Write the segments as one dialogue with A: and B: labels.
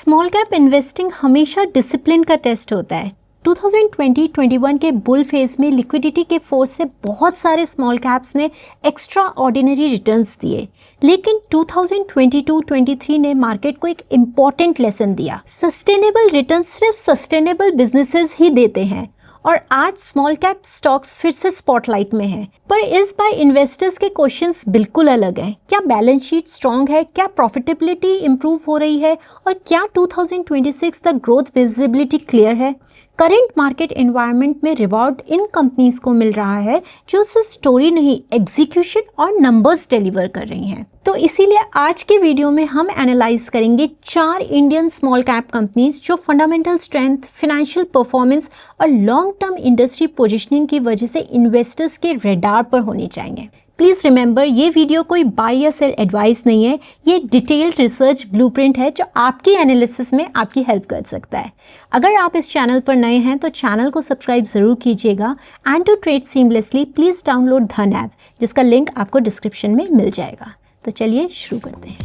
A: Small cap investing हमेशा discipline का test होता है। 2020-21 के बुल फेज में लिक्विडिटी के फोर्स से बहुत सारे स्मॉल कैप्स ने एक्स्ट्रा ऑर्डिनरी रिटर्न्स दिए, लेकिन 2022-23 ने मार्केट को एक इम्पॉर्टेंट लेसन दिया। सस्टेनेबल रिटर्न्स सिर्फ सस्टेनेबल बिजनेसेस ही देते हैं और आज स्मॉल कैप स्टॉक्स फिर से स्पॉटलाइट में हैं। पर इस बार इन्वेस्टर्स के क्वेश्चंस बिल्कुल अलग हैं। क्या बैलेंस शीट स्ट्रॉन्ग है, क्या प्रॉफिटेबिलिटी इंप्रूव हो रही है और क्या 2026 तक ग्रोथ विजिबिलिटी क्लियर है? करंट मार्केट एनवायरनमेंट में रिवॉर्ड इन कंपनीज को मिल रहा है जो सिर्फ स्टोरी नहीं, एग्जीक्यूशन और नंबर्स डिलीवर कर रही हैं। तो इसीलिए आज के वीडियो में हम एनालाइज करेंगे 4 इंडियन स्मॉल कैप कंपनीज जो फंडामेंटल स्ट्रेंथ, फाइनेंशियल परफॉर्मेंस और लॉन्ग टर्म इंडस्ट्री पोजीशनिंग की वजह से इन्वेस्टर्स के रडार पर होने चाहिए। प्लीज़ रिमेंबर, ये वीडियो कोई बाय या सेल एडवाइस नहीं है, ये एक डिटेल्ड रिसर्च ब्लूप्रिंट है जो आपकी एनालिसिस में आपकी हेल्प कर सकता है। अगर आप इस चैनल पर नए हैं तो चैनल को सब्सक्राइब ज़रूर कीजिएगा and to trade seamlessly please download Dhan app, जिसका लिंक आपको डिस्क्रिप्शन में मिल जाएगा। तो चलिए शुरू करते हैं।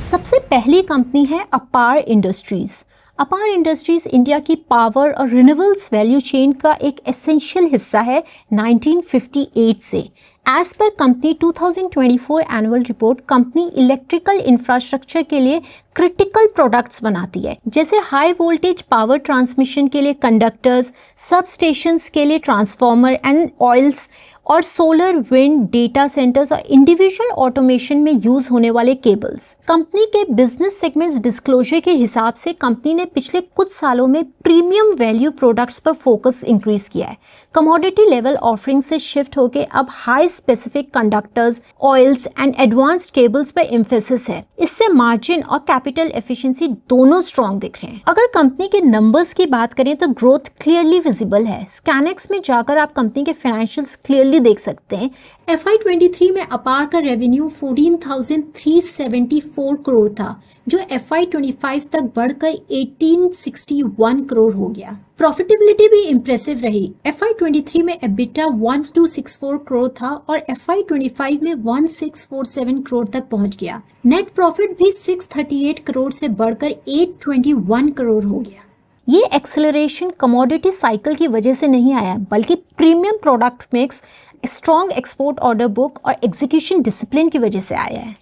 A: सबसे पहली कंपनी है Apar industries. Apar industries India की पावर और रिन्यूएबल्स वैल्यू चेन का एक एसेंशियल हिस्सा है 1958 से। As per company 2024 annual report, company electrical infrastructure के लिए क्रिटिकल प्रोडक्ट्स बनाती है, जैसे हाई वोल्टेज पावर ट्रांसमिशन के लिए कंडक्टर्स, सब स्टेशंस के लिए ट्रांसफार्मर एंड ऑयल्स और सोलर, विंड, डेटा सेंटर्स और इंडिविजुअल ऑटोमेशन में यूज होने वाले केबल्स। कंपनी के बिजनेस सेगमेंट्स डिस्क्लोजर के हिसाब से कंपनी ने पिछले कुछ सालों में प्रीमियम वैल्यू प्रोडक्ट्स पर फोकस इंक्रीज किया है। कमोडिटी लेवल ऑफरिंग से शिफ्ट होकर अब high specific conductors, oils and advanced cables पर एम्फेसिस है। इससे मार्जिन और कैपिटल एफिशिएंसी दोनों स्ट्रॉन्ग दिख रहे हैं। अगर कंपनी के नंबर्स की बात करें तो ग्रोथ क्लियरली विजिबल है। स्कैनेक्स में जाकर आप कंपनी के फाइनेंशियल्स क्लियरली देख सकते हैं। FY23 में अपार का रेवेन्यू 14,374 करोड़ था, जो FY25 तक बढ़कर 1861 करोड़ हो गया। प्रॉफिटेबिलिटी भी इम्प्रेसिव रही। FY23 में EBITDA 1264 करोड़ था और FY25 में 1647 करोड़ तक पहुंच गया। नेट प्रॉफिट भी 638 करोड़ से बढ़कर 821 करोड़ हो गया। ये एक्सेलरेशन कमोडिटी साइकिल की वजह से नहीं आया, बल्कि premium product mix, strong export order book और एग्जीक्यूशन डिसिप्लिन की वजह से आया है।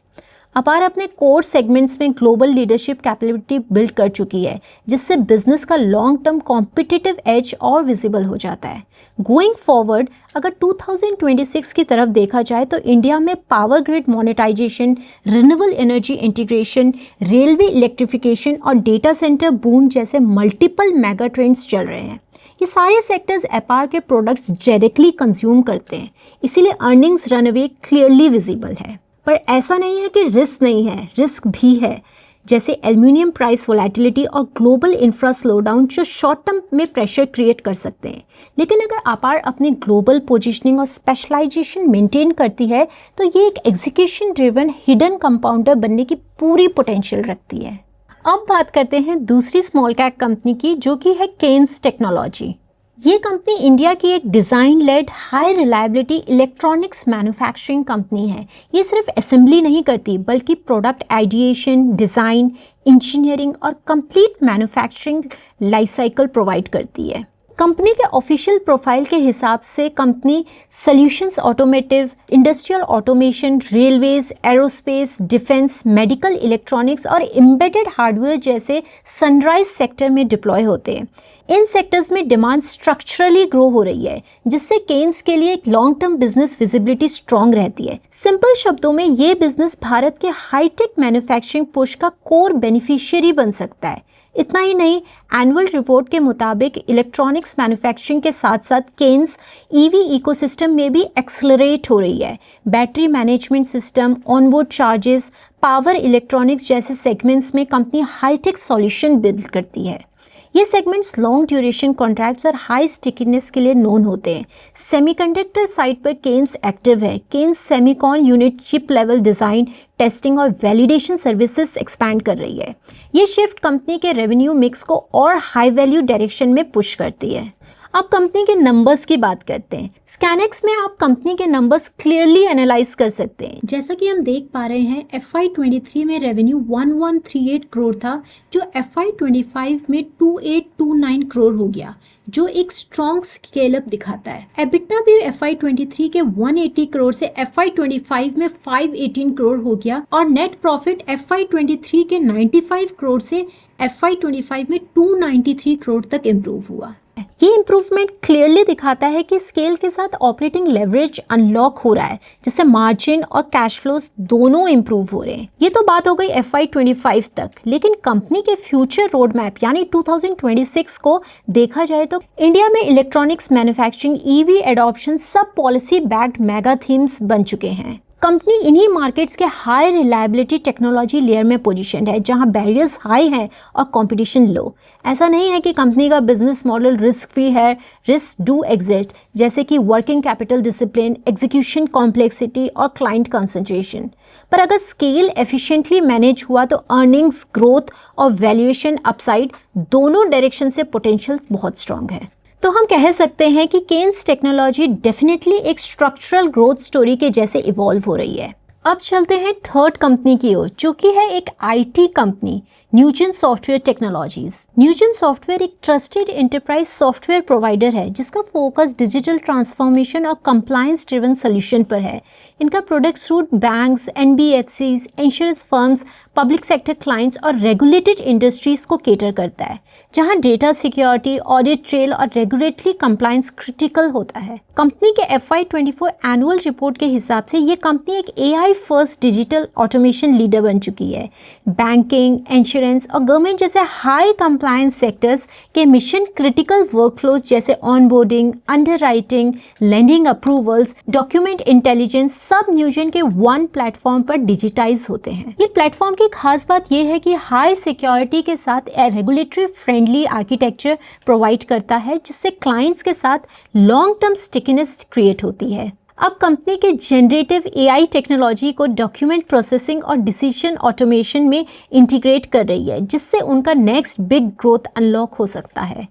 A: अपार अपने कोर सेगमेंट्स में ग्लोबल लीडरशिप कैपेबिलिटी बिल्ड कर चुकी है, जिससे बिजनेस का लॉन्ग टर्म कॉम्पिटिटिव एज और विजिबल हो जाता है। गोइंग फॉरवर्ड अगर 2026 की तरफ देखा जाए तो इंडिया में power grid monetisation, renewable energy integration, railway electrification और डेटा सेंटर बूम जैसे मल्टीपल मेगा ट्रेंड्स चल रहे हैं। ये सारे सेक्टर्स अपार के प्रोडक्ट्स डायरेक्टली कंज्यूम करते हैं, इसीलिए अर्निंग्स रनअवे क्लियरली विजिबल है। पर ऐसा नहीं है कि रिस्क नहीं है, रिस्क भी है, जैसे एल्यूमिनियम प्राइस वोलेटिलिटी और ग्लोबल इंफ्रा स्लोडाउन जो शॉर्ट टर्म में प्रेशर क्रिएट कर सकते हैं। लेकिन अगर अपार अपनी ग्लोबल पोजीशनिंग और स्पेशलाइजेशन मेंटेन करती है तो ये एक एग्जीक्यूशन ड्रिवन हिडन कंपाउंडर बनने की पूरी पोटेंशियल रखती है। अब बात करते हैं दूसरी स्मॉल कैप कंपनी की, जो कि है केन्स टेक्नोलॉजी। ये कंपनी इंडिया की एक design led high reliability electronics manufacturing company है। ये सिर्फ असेंबली नहीं करती, बल्कि प्रोडक्ट आइडिएशन, डिज़ाइन, इंजीनियरिंग और complete manufacturing life cycle provide करती है। कंपनी के ऑफिशियल प्रोफाइल के हिसाब से company solutions automotive, industrial automation, railways, aerospace, defence, medical electronics और एम्बेडेड हार्डवेयर जैसे सनराइज सेक्टर में डिप्लॉय होते हैं। इन सेक्टर्स में डिमांड स्ट्रक्चरली ग्रो हो रही है, जिससे केन्स के लिए एक long term business visibility strong रहती है। सिंपल शब्दों में ये बिजनेस भारत के हाईटेक मैन्युफैक्चरिंग पुश का कोर बेनिफिशियरी बन सकता है। इतना ही नहीं, एनुअल रिपोर्ट के मुताबिक इलेक्ट्रॉनिक्स मैन्युफैक्चरिंग के साथ साथ केन्स ईवी इकोसिस्टम में भी एक्सेलरेट हो रही है। Battery management system, onboard charges, power electronics जैसे सेगमेंट्स में कंपनी हाईटेक सॉल्यूशन बिल्ड करती है। ये सेगमेंट्स लॉन्ग ड्यूरेशन कॉन्ट्रैक्ट्स और हाई स्टिकीनेस के लिए नोन होते हैं। सेमीकंडक्टर साइड पर केन्स एक्टिव है। Kaynes Semicon unit chip level design, testing और वैलिडेशन सर्विसेज एक्सपैंड कर रही है। ये शिफ्ट कंपनी के रेवेन्यू मिक्स को और हाई वैल्यू डायरेक्शन में पुश करती है। अब कंपनी के नंबर्स की बात करते हैं। स्कैनेक्स में आप कंपनी के नंबर्स क्लियरली एनालाइज कर सकते हैं। जैसा कि हम देख पा रहे हैं, FY23 में रेवेन्यू 1138 करोड़ था, जो FY25 में 2829 करोड़ हो गया, जो एक स्ट्रॉन्ग स्केल अप दिखाता है। एबिटा भी FY23 के 180 करोड़ से FY25 में 518 करोड़ हो गया और नेट प्रॉफिट FY23 के 95 करोड़ से FY25 में 293 करोड़ तक इम्प्रूव हुआ। ये इम्प्रूवमेंट क्लियरली दिखाता है कि स्केल के साथ ऑपरेटिंग लेवरेज अनलॉक हो रहा है, जिससे मार्जिन और कैश फ्लोज दोनों इम्प्रूव हो रहे हैं। ये तो बात हो गई FY25 तक, लेकिन कंपनी के फ्यूचर रोड मैप यानी 2026 को देखा जाए तो इंडिया में इलेक्ट्रॉनिक्स मैन्युफैक्चरिंग, EV एडॉप्शन सब पॉलिसी बैक्ड मेगा थीम्स बन चुके हैं। कंपनी इन्हीं मार्केट्स के हाई रिलायबिलिटी टेक्नोलॉजी लेयर में पोजीशन है, जहां बैरियर्स हाई हैं और कंपटीशन लो। ऐसा नहीं है कि कंपनी का बिजनेस मॉडल रिस्क फ्री है, रिस्क डू एग्जिस्ट, जैसे कि working capital discipline, execution complexity और क्लाइंट कंसंट्रेशन। पर अगर स्केल एफिशिएंटली मैनेज हुआ तो अर्निंग्स ग्रोथ और वैल्यूएशन अपसाइड दोनों डायरेक्शन से पोटेंशियल बहुत स्ट्रांग है। तो हम कह सकते हैं कि केन्स टेक्नोलॉजी डेफिनेटली एक स्ट्रक्चरल ग्रोथ स्टोरी के जैसे इवॉल्व हो रही है। अब चलते हैं थर्ड कंपनी की ओर, जो कि है एक IT company, Newgen software technologies. Newgen software एक ट्रस्टेड एंटरप्राइज सॉफ्टवेयर प्रोवाइडर है, जिसका फोकस डिजिटल ट्रांसफॉर्मेशन और कंप्लायंस ड्रिवन सोल्यूशन पर है। इनका products route banks, NBFCs, insurance firms, public sector clients और रेगुलेटेड इंडस्ट्रीज को केटर करता है, जहां डेटा सिक्योरिटी, ऑडिट ट्रेल और रेगुलेटरी कंप्लायंस क्रिटिकल होता है। कंपनी के FY24 एनुअल रिपोर्ट के हिसाब से ये कंपनी एक AI first digital automation leader बन चुकी है। बैंकिंग, इंश्योरेंस और गवर्नमेंट जैसे हाई कंप्लायंस सेक्टर्स के मिशन क्रिटिकल वर्कफ्लोज जैसे onboarding, underwriting, lending approvals, document intelligence सब न्यूजन के वन प्लेटफॉर्म पर डिजिटाइज होते हैं। ये प्लेटफॉर्म की खास बात यह है कि हाई सिक्योरिटी के साथ रेगुलेटरी फ्रेंडली आर्किटेक्चर प्रोवाइड करता है, जिससे क्लाइंट्स के साथ लॉन्ग टर्म स्टिकीनेस क्रिएट होती है। अब कंपनी के जनरेटिव AI टेक्नोलॉजी को डॉक्यूमेंट प्रोसेसिंग और डिसीजन ऑटोमेशन में इंटीग्रेट कर रही है, जिससे उनका नेक्स्ट बिग ग्रोथ अनलॉक हो सकता है।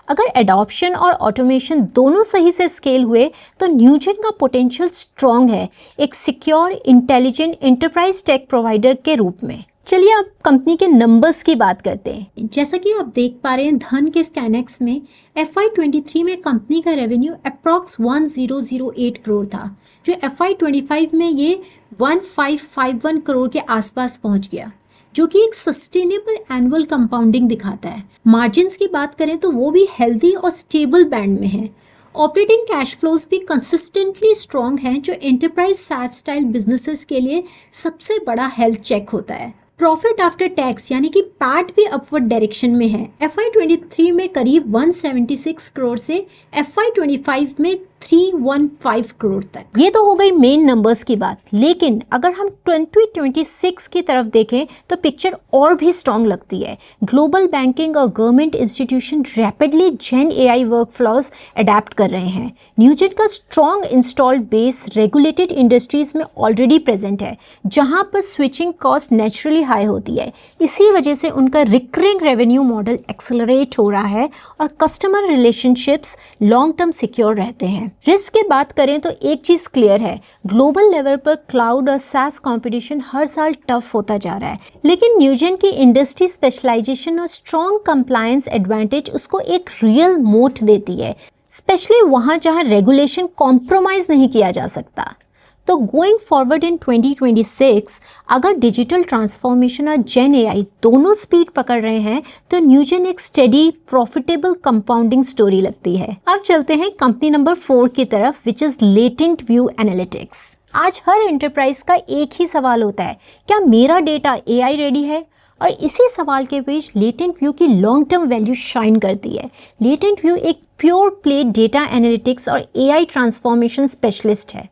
A: अगर एडॉप्शन और ऑटोमेशन दोनों सही से स्केल हुए तो न्यूजन का पोटेंशियल स्ट्रॉन्ग है एक secure, intelligent enterprise tech provider के रूप में। चलिए अब कंपनी के नंबर्स की बात करते हैं। जैसा कि आप देख पा रहे हैं, धन के स्कैनेक्स में FY23 में कंपनी का रेवेन्यू अप्रॉक्स 1008 करोड़ था, जो FY25 में ये 1551 करोड़ के आसपास पहुंच गया, जो कि एक सस्टेनेबल एनुअल कंपाउंडिंग दिखाता है। मार्जिन्स की बात करें तो वो भी हेल्दी और स्टेबल बैंड में है। ऑपरेटिंग कैश फ्लोज भी कंसिस्टेंटली स्ट्रॉन्ग हैं, जो एंटरप्राइज SaaS स्टाइल बिजनेसेस के लिए सबसे बड़ा हेल्थ चेक होता है। प्रॉफिट आफ्टर टैक्स यानी कि पैट भी अपवर्ड डायरेक्शन में है। FY23 में करीब 176 करोड़ से FY25 में 315 करोड़ तक। ये तो हो गई मेन नंबर्स की बात, लेकिन अगर हम 2026 की तरफ देखें तो पिक्चर और भी स्ट्रॉन्ग लगती है। ग्लोबल बैंकिंग और गवर्नमेंट इंस्टीट्यूशन रैपिडली जेन AI वर्कफ्लोज अडेप्ट कर रहे हैं। न्यूजन का strong installed base regulated industries में ऑलरेडी प्रेजेंट है, जहां पर स्विचिंग कॉस्ट नेचुरली हाई होती है। इसी वजह से उनका रिकरिंग रेवेन्यू मॉडल एक्सेलरेट हो रहा है और customer relationships long term secure रहते हैं। रिस्क की बात करें तो एक चीज क्लियर है, ग्लोबल लेवल पर क्लाउड और SaaS कंपटीशन हर साल टफ होता जा रहा है, लेकिन न्यूजन की इंडस्ट्री स्पेशलाइजेशन और स्ट्रॉन्ग कंप्लायंस एडवांटेज उसको एक रियल मोट देती है, स्पेशली वहां जहां रेगुलेशन कॉम्प्रोमाइज नहीं किया जा सकता। तो गोइंग फॉरवर्ड इन 2026 अगर डिजिटल ट्रांसफॉर्मेशन और जेन AI दोनों स्पीड पकड़ रहे हैं तो न्यूजन एक स्टेडी प्रॉफिटेबल कंपाउंडिंग स्टोरी लगती है। अब चलते हैं कंपनी नंबर 4 की तरफ, which is latent view analytics. आज हर एंटरप्राइज का एक ही सवाल होता है, क्या मेरा डेटा AI रेडी है? और इसी सवाल के बीच लेटेंट व्यू की लॉन्ग टर्म वैल्यू शाइन करती है। लेटेंट व्यू एक प्योर प्ले डेटा एनालिटिक्स और AI ट्रांसफॉर्मेशन स्पेशलिस्ट है।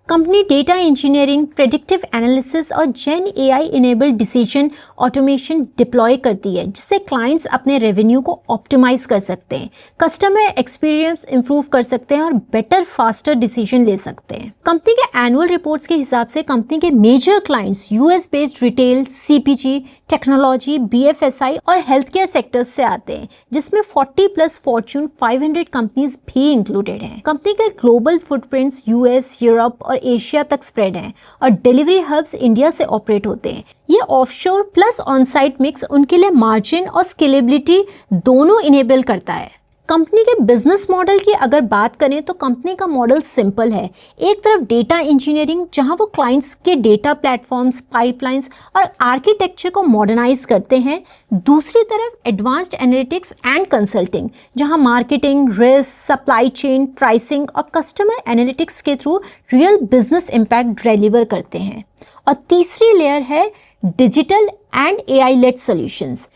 A: Company data engineering, predictive analysis और gen AI enabled decision automation deploy करती है, जिससे क्लाइंट्स अपने रेवेन्यू को ऑप्टिमाइज कर सकते हैं, कस्टमर एक्सपीरियंस इंप्रूव कर सकते हैं और बेटर फास्टर डिसीजन ले सकते हैं। कंपनी के एनुअल रिपोर्ट्स के हिसाब से कंपनी के major clients US based retail, CPG, technology, BFSI और हेल्थ केयर सेक्टर्स से आते हैं, जिसमें 40+ फॉर्च्यून 500 कंपनीज भी इंक्लूडेड हैं। कंपनी के ग्लोबल फुटप्रिंट्स यूएस, यूरोप और एशिया तक स्प्रेड हैं और डिलीवरी हब्स इंडिया से ऑपरेट होते हैं। ये ऑफशोर प्लस ऑनसाइट मिक्स उनके लिए मार्जिन और स्केलेबिलिटी दोनों इनेबल करता है। कंपनी के बिजनेस मॉडल की अगर बात करें तो कंपनी का मॉडल सिंपल है। एक तरफ डेटा इंजीनियरिंग, जहां वो क्लाइंट्स के डेटा प्लेटफॉर्म्स, पाइपलाइंस और आर्किटेक्चर को मॉडर्नाइज करते हैं। दूसरी तरफ एडवांस्ड एनालिटिक्स एंड कंसल्टिंग, जहां marketing, risk, supply chain, pricing और कस्टमर एनालिटिक्स के through real business impact deliver करते हैं। और तीसरी लेयर है digital and AI led solutions,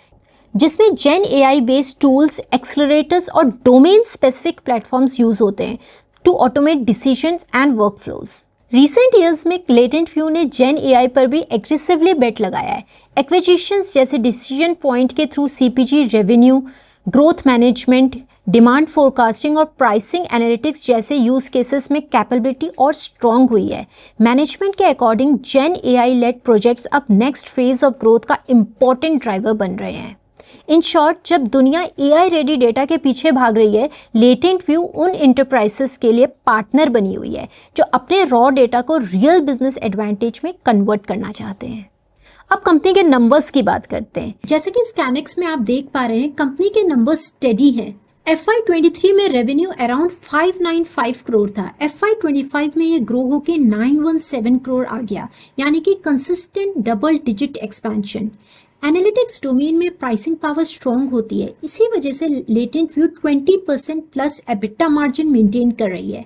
A: जिसमें gen AI based tools, accelerators और डोमेन स्पेसिफिक प्लेटफॉर्म्स यूज होते हैं to automate decisions and workflows. Recent years में लेटेंट व्यू ने जेन एआई पर भी एग्रेसिवली बेट लगाया है। एक्विजिशंस जैसे डिसीजन पॉइंट के through CPG, revenue growth management, demand forecasting और प्राइसिंग एनालिटिक्स जैसे यूज केसेस में कैपेबिलिटी और स्ट्रॉन्ग हुई है। मैनेजमेंट के according gen AI led projects अब नेक्स्ट फेज ऑफ ग्रोथ का इंपॉर्टेंट ड्राइवर बन रहे हैं। इन शॉर्ट, जब दुनिया एआई रेडी डेटा के पीछे भाग रही है, लेटेंट व्यू उन एंटरप्राइजेस के लिए पार्टनर बनी हुई है जो अपने रॉ डेटा को रियल बिजनेस एडवांटेज में कन्वर्ट करना चाहते हैं। अब कंपनी के नंबर्स की बात करते हैं। जैसे कि स्कैनिक्स में आप देख पा रहे हैं, कंपनी के नंबर्स स्टेडी हैं। FY23 में रेवेन्यू अराउंड 595 करोड़ था। FY25 में ये ग्रो होके 917 करोड़ आ गया, यानी कि consistent double digit expansion. Analytics domain में प्राइसिंग पावर स्ट्रॉन्ग होती है, इसी वजह से latent view 20% plus EBITDA margin maintain कर रही है।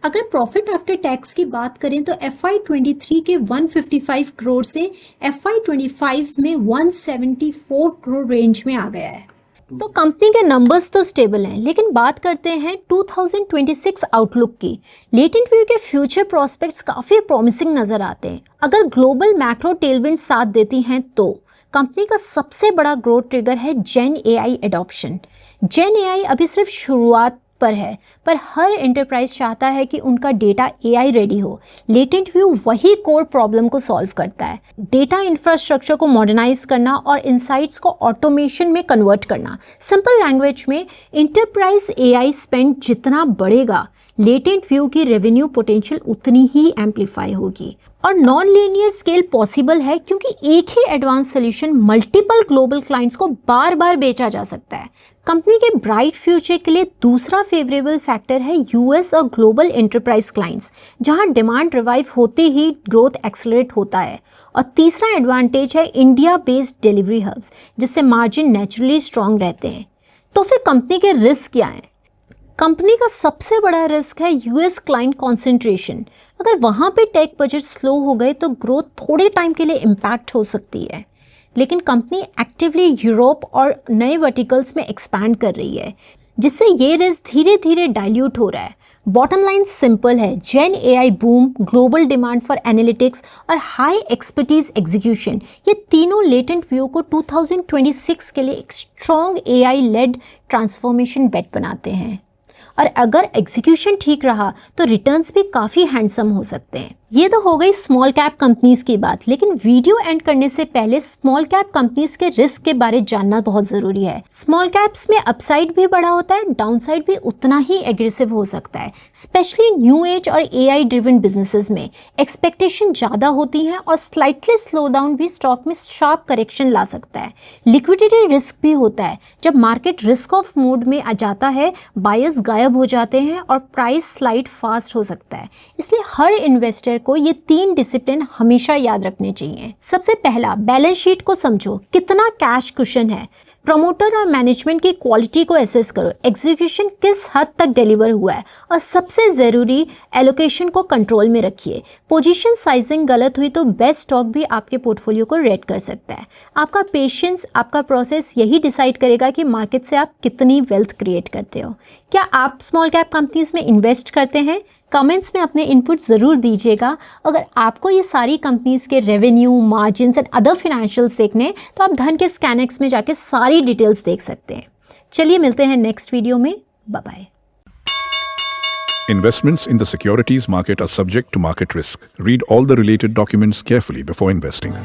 A: अगर प्रॉफिट आफ्टर टैक्स की बात करें तो FY23 के 155 करोड़ से FY25 में 174 करोड़ रेंज में आ गया है। तो कंपनी के नंबर्स तो स्टेबल हैं, लेकिन बात करते हैं 2026 आउटलुक की। लेटेंट व्यू के फ्यूचर प्रोस्पेक्ट्स काफ़ी प्रॉमिसिंग नज़र आते हैं। अगर ग्लोबल मैक्रो टेलविंड साथ देती हैं तो कंपनी का सबसे बड़ा ग्रोथ ट्रिगर है जेन एआई एडॉप्शन। जेन एआई अभी सिर्फ शुरुआत पर है, पर हर एंटरप्राइज चाहता है कि उनका डेटा एआई रेडी हो। लेटेंट व्यू वही कोर प्रॉब्लम को सॉल्व करता है, डेटा इंफ्रास्ट्रक्चर को मॉडर्नाइज करना और इनसाइट्स को ऑटोमेशन में कन्वर्ट करना। सिंपल लैंग्वेज में, इंटरप्राइज एआई स्पेंड जितना बढ़ेगा, लेटेंट व्यू की रेवेन्यू पोटेंशियल उतनी ही एम्पलीफाई होगी। और नॉन लीनियर स्केल पॉसिबल है क्योंकि एक ही advance solution multiple global clients को बार बार बेचा जा सकता है। कंपनी के ब्राइट फ्यूचर के लिए दूसरा फेवरेबल फैक्टर है यूएस और ग्लोबल एंटरप्राइज क्लाइंट्स, जहां डिमांड रिवाइव होते ही ग्रोथ एक्सेलरेट होता है। और तीसरा एडवांटेज है इंडिया बेस्ड डिलीवरी हब्स, जिससे मार्जिन नेचुरली स्ट्रॉन्ग रहते हैं। तो फिर कंपनी के रिस्क क्या हैं? कंपनी का सबसे बड़ा रिस्क है यूएस क्लाइंट कॉन्सेंट्रेशन। अगर वहाँ पे टेक बजट स्लो हो गए तो ग्रोथ थोड़े टाइम के लिए इम्पैक्ट हो सकती है, लेकिन कंपनी एक्टिवली यूरोप और नए वर्टिकल्स में एक्सपैंड कर रही है, जिससे ये रिस्क धीरे धीरे डाइल्यूट हो रहा है। बॉटम लाइन सिंपल है, gen AI boom, global demand for analytics और हाई एक्सपर्टीज एग्जीक्यूशन, ये तीनों लेटेंट व्यू को 2026 के लिए एक strong AI led transformation bet बनाते हैं। और अगर एग्जीक्यूशन ठीक रहा तो रिटर्न्स भी काफ़ी हैंडसम हो सकते हैं। ये तो हो गई स्मॉल कैप कंपनीज की बात, लेकिन वीडियो एंड करने से पहले स्मॉल कैप कंपनीज के रिस्क के बारे जानना बहुत ज़रूरी है। स्मॉल कैप्स में अपसाइड भी बड़ा होता है, डाउनसाइड भी उतना ही एग्रेसिव हो सकता है। स्पेशली न्यू एज और एआई ड्रिवन बिजनेसेस में एक्सपेक्टेशन ज़्यादा होती हैं और स्लाइटली स्लो डाउन भी स्टॉक में शार्प करेक्शन ला सकता है। लिक्विडिटी रिस्क भी होता है, जब मार्केट रिस्क ऑफ मोड में आ जाता है, बायर्स गायब हो जाते हैं और प्राइस स्लाइड फास्ट हो सकता है। इसलिए हर इन्वेस्टर को ये 3 डिसिप्लिन हमेशा याद रखने चाहिए। सबसे पहला, बैलेंस शीट को समझो, कितना कैश कुशन है। प्रमोटर और मैनेजमेंट की क्वालिटी को एसेस करो, एग्जीक्यूशन किस हद तक डिलीवर हुआ है, और सबसे ज़रूरी, एलोकेशन को कंट्रोल में रखिए। पोजीशन साइजिंग गलत हुई तो बेस्ट स्टॉक भी आपके पोर्टफोलियो को रेड कर सकता है। आपका पेशेंस, आपका प्रोसेस यही डिसाइड करेगा कि मार्केट से आप कितनी वेल्थ क्रिएट करते हो। क्या आप स्मॉल कैप कंपनीज में इन्वेस्ट करते हैं? कमेंट्स में अपने इनपुट ज़रूर दीजिएगा। अगर आपको ये सारी कंपनीज़ के revenue, margins and other financials देखने तो आप धन के स्कैनएक्स में जाके सारी डिटेल्स देख सकते हैं। चलिए मिलते हैं नेक्स्ट वीडियो में। Bye bye.
B: Investments in the securities market are subject to market risk. Read all the related documents carefully before investing.